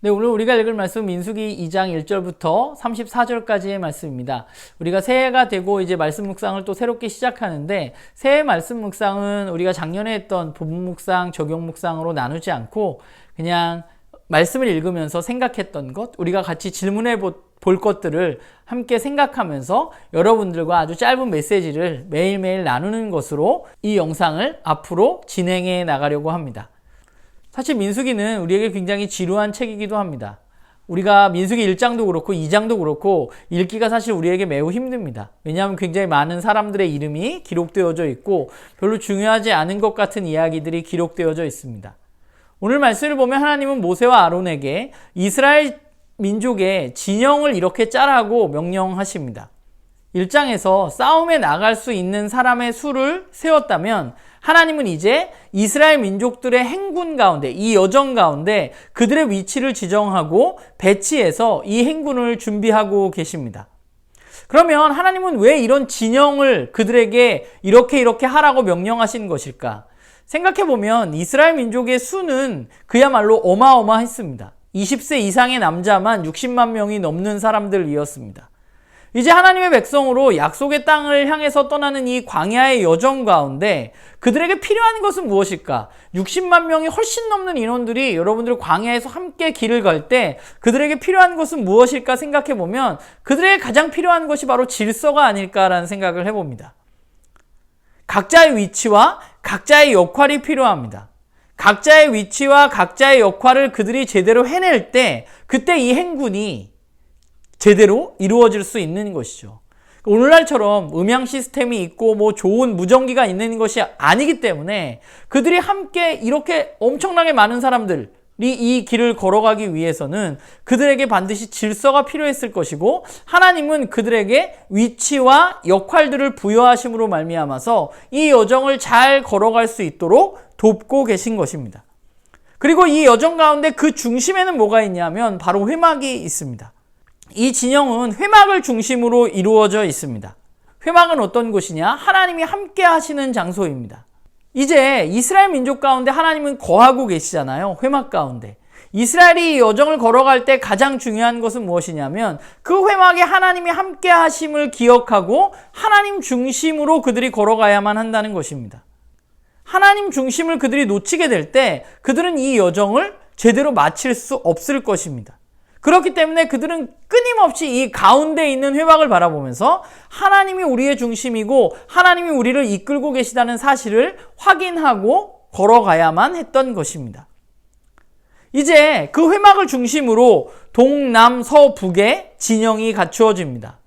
네, 오늘 우리가 읽을 말씀 민수기 2장 1절부터 34절까지의 말씀입니다. 우리가 새해가 되고 이제 말씀 묵상을 또 새롭게 시작하는데, 새해 말씀 묵상은 우리가 작년에 했던 본문 묵상, 적용 묵상으로 나누지 않고 그냥 말씀을 읽으면서 생각했던 것, 우리가 같이 질문해 볼 것들을 함께 생각하면서 여러분들과 아주 짧은 메시지를 매일매일 나누는 것으로 이 영상을 앞으로 진행해 나가려고 합니다. 사실 민수기는 우리에게 굉장히 지루한 책이기도 합니다. 우리가 민수기 1장도 그렇고 2장도 그렇고 읽기가 사실 우리에게 매우 힘듭니다. 왜냐하면 굉장히 많은 사람들의 이름이 기록되어져 있고 별로 중요하지 않은 것 같은 이야기들이 기록되어져 있습니다. 오늘 말씀을 보면 하나님은 모세와 아론에게 이스라엘 민족의 진영을 이렇게 짜라고 명령하십니다. 1장에서 싸움에 나갈 수 있는 사람의 수를 세웠다면 하나님은 이제 이스라엘 민족들의 행군 가운데, 이 여정 가운데 그들의 위치를 지정하고 배치해서 이 행군을 준비하고 계십니다. 그러면 하나님은 왜 이런 진영을 그들에게 이렇게 하라고 명령하신 것일까? 생각해보면 이스라엘 민족의 수는 그야말로 어마어마했습니다. 20세 이상의 남자만 60만 명이 넘는 사람들이었습니다. 이제 하나님의 백성으로 약속의 땅을 향해서 떠나는 이 광야의 여정 가운데 그들에게 필요한 것은 무엇일까? 60만 명이 훨씬 넘는 인원들이 여러분들 광야에서 함께 길을 갈 때 그들에게 필요한 것은 무엇일까 생각해 보면 그들에게 가장 필요한 것이 바로 질서가 아닐까라는 생각을 해봅니다. 각자의 위치와 각자의 역할이 필요합니다. 각자의 위치와 각자의 역할을 그들이 제대로 해낼 때 그때 이 행군이 제대로 이루어질 수 있는 것이죠. 오늘날처럼 음향 시스템이 있고 좋은 무전기가 있는 것이 아니기 때문에 그들이 함께 이렇게 엄청나게 많은 사람들이 이 길을 걸어가기 위해서는 그들에게 반드시 질서가 필요했을 것이고 하나님은 그들에게 위치와 역할들을 부여하심으로 말미암아서 이 여정을 잘 걸어갈 수 있도록 돕고 계신 것입니다. 그리고 이 여정 가운데 그 중심에는 뭐가 있냐면 바로 회막이 있습니다. 이 진영은 회막을 중심으로 이루어져 있습니다. 회막은 어떤 곳이냐? 하나님이 함께 하시는 장소입니다. 이제 이스라엘 민족 가운데 하나님은 거하고 계시잖아요. 회막 가운데. 이스라엘이 여정을 걸어갈 때 가장 중요한 것은 무엇이냐면 그 회막에 하나님이 함께 하심을 기억하고 하나님 중심으로 그들이 걸어가야만 한다는 것입니다. 하나님 중심을 그들이 놓치게 될 때 그들은 이 여정을 제대로 마칠 수 없을 것입니다. 그렇기 때문에 그들은 끊임없이 이 가운데 있는 회막을 바라보면서 하나님이 우리의 중심이고 하나님이 우리를 이끌고 계시다는 사실을 확인하고 걸어가야만 했던 것입니다. 이제 그 회막을 중심으로 동남서북의 진영이 갖추어집니다.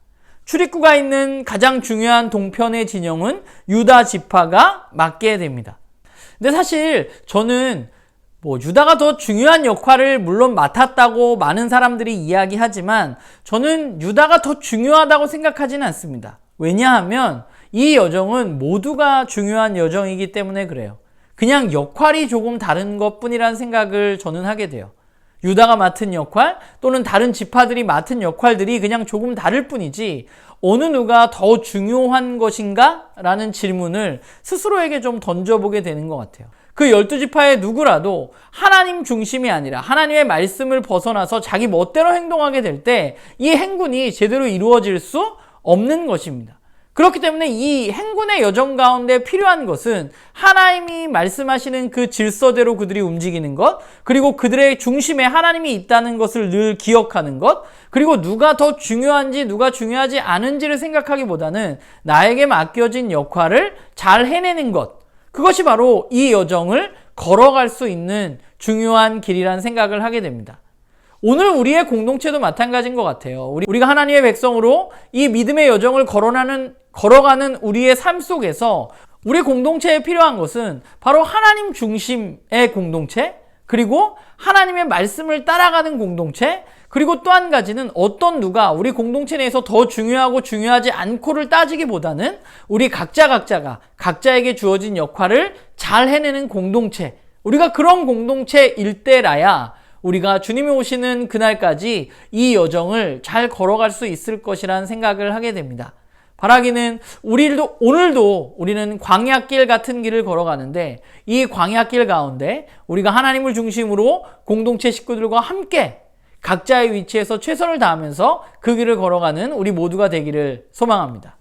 출입구가 있는 가장 중요한 동편의 진영은 유다 지파가 맡게 됩니다. 근데 사실 저는 유다가 더 중요한 역할을 물론 맡았다고 많은 사람들이 이야기하지만 저는 유다가 더 중요하다고 생각하지는 않습니다. 왜냐하면 이 여정은 모두가 중요한 여정이기 때문에 그래요. 그냥 역할이 조금 다른 것뿐이라는 생각을 저는 하게 돼요. 유다가 맡은 역할 또는 다른 지파들이 맡은 역할들이 그냥 조금 다를 뿐이지 어느 누가 더 중요한 것인가? 라는 질문을 스스로에게 좀 던져보게 되는 것 같아요. 그 12지파의 누구라도 하나님 중심이 아니라 하나님의 말씀을 벗어나서 자기 멋대로 행동하게 될 때 이 행군이 제대로 이루어질 수 없는 것입니다. 그렇기 때문에 이 행군의 여정 가운데 필요한 것은 하나님이 말씀하시는 그 질서대로 그들이 움직이는 것, 그리고 그들의 중심에 하나님이 있다는 것을 늘 기억하는 것, 그리고 누가 더 중요한지 누가 중요하지 않은지를 생각하기보다는 나에게 맡겨진 역할을 잘 해내는 것, 그것이 바로 이 여정을 걸어갈 수 있는 중요한 길이라는 생각을 하게 됩니다. 오늘 우리의 공동체도 마찬가지인 것 같아요. 우리가 하나님의 백성으로 이 믿음의 여정을 걸어가는 우리의 삶 속에서 우리 공동체에 필요한 것은 바로 하나님 중심의 공동체, 그리고 하나님의 말씀을 따라가는 공동체, 그리고 또 한 가지는 어떤 누가 우리 공동체 내에서 더 중요하고 중요하지 않고를 따지기보다는 우리 각자가 각자에게 주어진 역할을 잘 해내는 공동체, 우리가 그런 공동체일 때라야 우리가 주님이 오시는 그날까지 이 여정을 잘 걸어갈 수 있을 것이라는 생각을 하게 됩니다. 바라기는 오늘도 우리는 광야길 같은 길을 걸어가는데, 이 광야길 가운데 우리가 하나님을 중심으로 공동체 식구들과 함께 각자의 위치에서 최선을 다하면서 그 길을 걸어가는 우리 모두가 되기를 소망합니다.